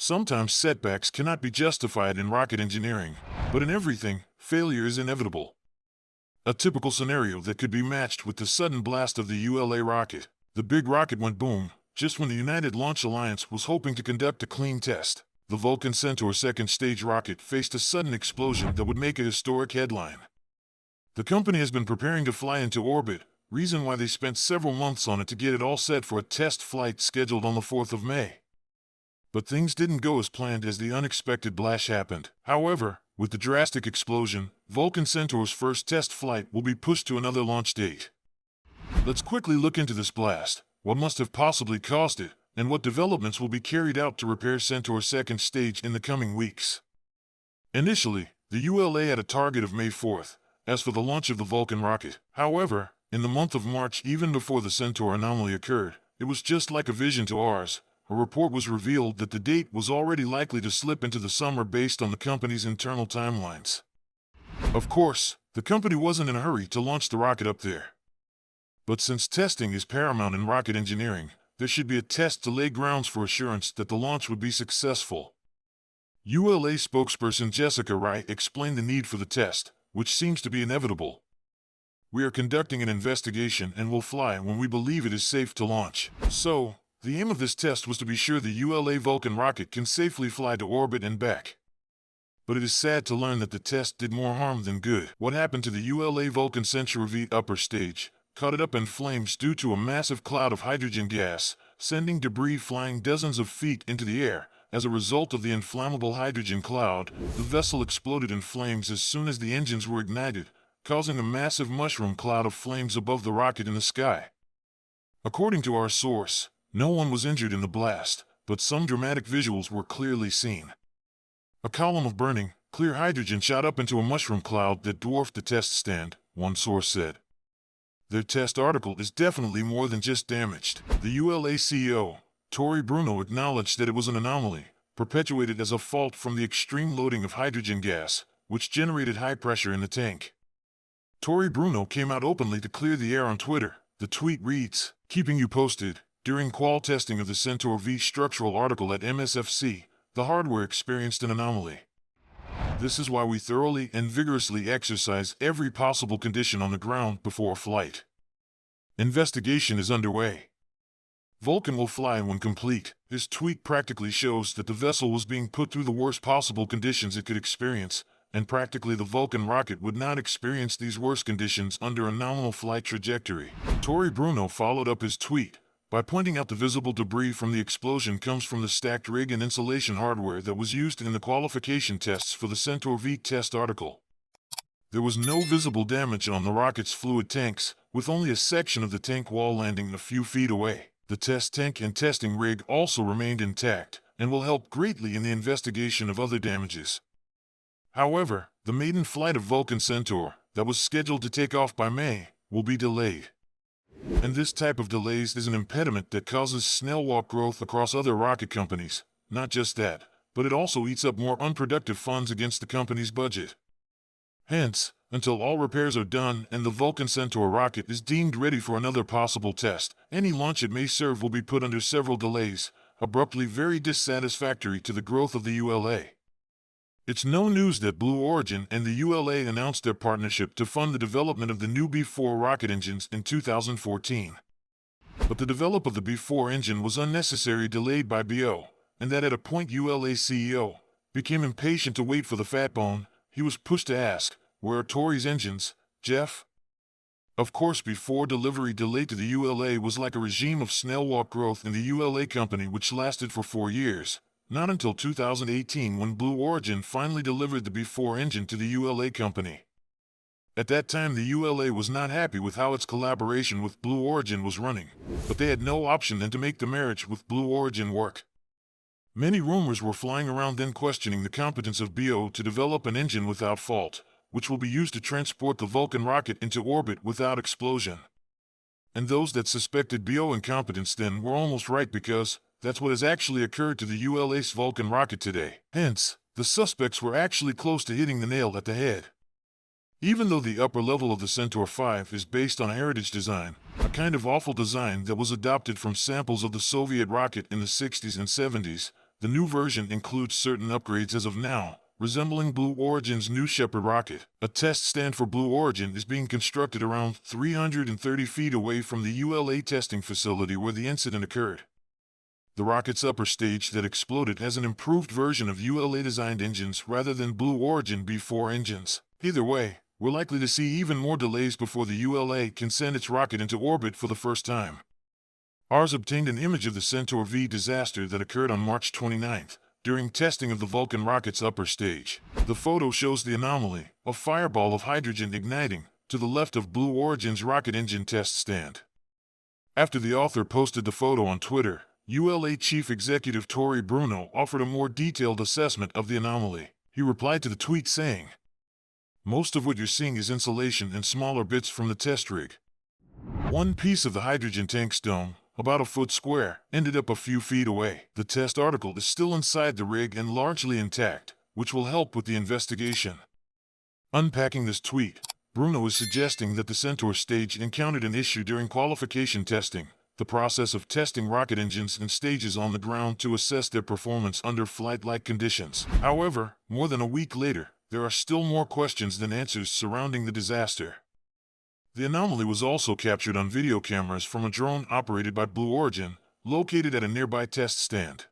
Sometimes setbacks cannot be justified in rocket engineering, but in everything, failure is inevitable. A typical scenario that could be matched with the sudden blast of the ULA rocket. The big rocket went boom, just when the United Launch Alliance was hoping to conduct a clean test. The Vulcan Centaur second stage rocket faced a sudden explosion that would make a historic headline. The company has been preparing to fly into orbit, reason why they spent several months on it to get it all set for a test flight scheduled on the 4th of May. But things didn't go as planned as the unexpected blash happened. However, with the drastic explosion, Vulcan Centaur's first test flight will be pushed to another launch date. Let's quickly look into this blast, what must have possibly caused it, and what developments will be carried out to repair Centaur's second stage in the coming weeks. Initially, the ULA had a target of May 4th, as for the launch of the Vulcan rocket. However, in the month of March, even before the Centaur anomaly occurred, it was just like a vision to ours. A report was revealed that the date was already likely to slip into the summer based on the company's internal timelines. Of course, the company wasn't in a hurry to launch the rocket up there. But since testing is paramount in rocket engineering, there should be a test to lay grounds for assurance that the launch would be successful. ULA spokesperson Jessica Wright explained the need for the test, which seems to be inevitable. We are conducting an investigation and will fly when we believe it is safe to launch. So, the aim of this test was to be sure the ULA Vulcan rocket can safely fly to orbit and back. But it is sad to learn that the test did more harm than good. What happened to the ULA Vulcan Centaur V upper stage caught it up in flames due to a massive cloud of hydrogen gas, sending debris flying dozens of feet into the air. As a result of the inflammable hydrogen cloud, the vessel exploded in flames as soon as the engines were ignited, causing a massive mushroom cloud of flames above the rocket in the sky. According to our source, no one was injured in the blast, but some dramatic visuals were clearly seen. A column of burning, clear hydrogen shot up into a mushroom cloud that dwarfed the test stand, one source said. Their test article is definitely more than just damaged. The ULA CEO, Tory Bruno, acknowledged that it was an anomaly, perpetuated as a fault from the extreme loading of hydrogen gas, which generated high pressure in the tank. Tory Bruno came out openly to clear the air on Twitter. The tweet reads, "Keeping you posted. During qual testing of the Centaur V structural article at MSFC, the hardware experienced an anomaly. This is why we thoroughly and vigorously exercise every possible condition on the ground before flight. Investigation is underway. Vulcan will fly when complete." This tweet practically shows that the vessel was being put through the worst possible conditions it could experience, and practically the Vulcan rocket would not experience these worst conditions under a nominal flight trajectory. Tory Bruno followed up his tweet by pointing out the visible debris from the explosion comes from the stacked rig and insulation hardware that was used in the qualification tests for the Centaur V test article. There was no visible damage on the rocket's fluid tanks, with only a section of the tank wall landing a few feet away. The test tank and testing rig also remained intact, and will help greatly in the investigation of other damages. However, the maiden flight of Vulcan Centaur, that was scheduled to take off by May, will be delayed. And this type of delays is an impediment that causes snail walk growth across other rocket companies. Not just that, but it also eats up more unproductive funds against the company's budget. Hence, until all repairs are done and the Vulcan Centaur rocket is deemed ready for another possible test, any launch it may serve will be put under several delays, abruptly very dissatisfactory to the growth of the ULA. It's no news that Blue Origin and the ULA announced their partnership to fund the development of the new B-4 rocket engines in 2014. But the development of the B-4 engine was unnecessarily delayed by BO, and that at a point ULA CEO became impatient to wait for the fat bone. He was pushed to ask, "Where are Tory's engines, Jeff?" Of course, B-4 delivery delay to the ULA was like a regime of snail walk growth in the ULA company which lasted for 4 years. Not until 2018 when Blue Origin finally delivered the B-4 engine to the ULA company. At that time the ULA was not happy with how its collaboration with Blue Origin was running, but they had no option than to make the marriage with Blue Origin work. Many rumors were flying around then questioning the competence of BO to develop an engine without fault, which will be used to transport the Vulcan rocket into orbit without explosion. And those that suspected BO incompetence then were almost right, because that's what has actually occurred to the ULA's Vulcan rocket today. Hence, the suspects were actually close to hitting the nail at the head. Even though the upper level of the Centaur V is based on a heritage design, a kind of awful design that was adopted from samples of the Soviet rocket in the 60s and 70s, The new version includes certain upgrades as of now, resembling Blue Origin's New Shepard rocket. A test stand for Blue Origin is being constructed around 330 feet away from the ULA testing facility where the incident occurred. The rocket's upper stage that exploded has an improved version of ULA-designed engines rather than Blue Origin B4 engines. Either way, we're likely to see even more delays before the ULA can send its rocket into orbit for the first time. Ours obtained an image of the Centaur V disaster that occurred on March 29th, during testing of the Vulcan rocket's upper stage. The photo shows the anomaly, a fireball of hydrogen igniting, to the left of Blue Origin's rocket engine test stand. After the author posted the photo on Twitter, ULA Chief Executive Tory Bruno offered a more detailed assessment of the anomaly. He replied to the tweet saying, "Most of what you're seeing is insulation and smaller bits from the test rig. One piece of the hydrogen tank's dome, about a foot square, ended up a few feet away. The test article is still inside the rig and largely intact, which will help with the investigation." Unpacking this tweet, Bruno is suggesting that the Centaur stage encountered an issue during qualification testing, the process of testing rocket engines and stages on the ground to assess their performance under flight-like conditions. However, more than a week later, there are still more questions than answers surrounding the disaster. The anomaly was also captured on video cameras from a drone operated by Blue Origin, located at a nearby test stand.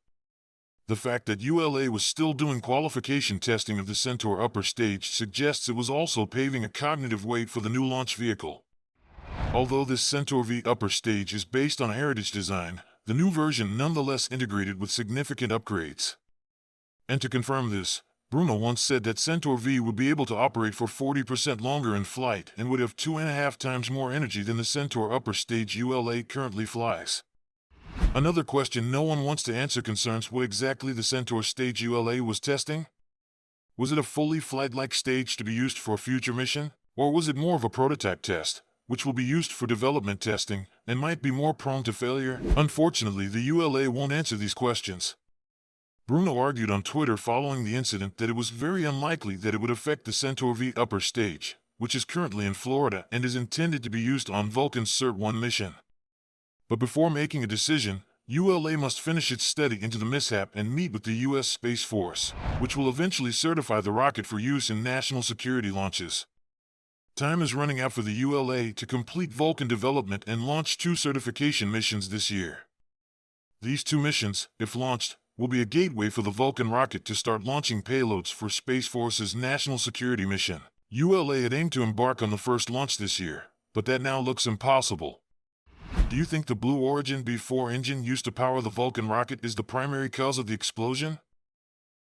The fact that ULA was still doing qualification testing of the Centaur upper stage suggests it was also paving a cognitive way for the new launch vehicle. Although this Centaur V upper stage is based on a heritage design, the new version nonetheless integrated with significant upgrades. And to confirm this, Bruno once said that Centaur V would be able to operate for 40% longer in flight and would have 2.5 times more energy than the Centaur upper stage ULA currently flies. Another question no one wants to answer concerns what exactly the Centaur stage ULA was testing. Was it a fully flight-like stage to be used for a future mission, or was it more of a prototype test, which will be used for development testing and might be more prone to failure? Unfortunately, the ULA won't answer these questions. Bruno argued on Twitter following the incident that it was very unlikely that it would affect the Centaur V upper stage, which is currently in Florida and is intended to be used on Vulcan's Cert-1 mission. But before making a decision, ULA must finish its study into the mishap and meet with the U.S. Space Force, which will eventually certify the rocket for use in national security launches. Time is running out for the ULA to complete Vulcan development and launch 2 certification missions this year. These 2 missions, if launched, will be a gateway for the Vulcan rocket to start launching payloads for Space Force's national security mission. ULA had aimed to embark on the first launch this year, but that now looks impossible. Do you think the Blue Origin B4 engine used to power the Vulcan rocket is the primary cause of the explosion?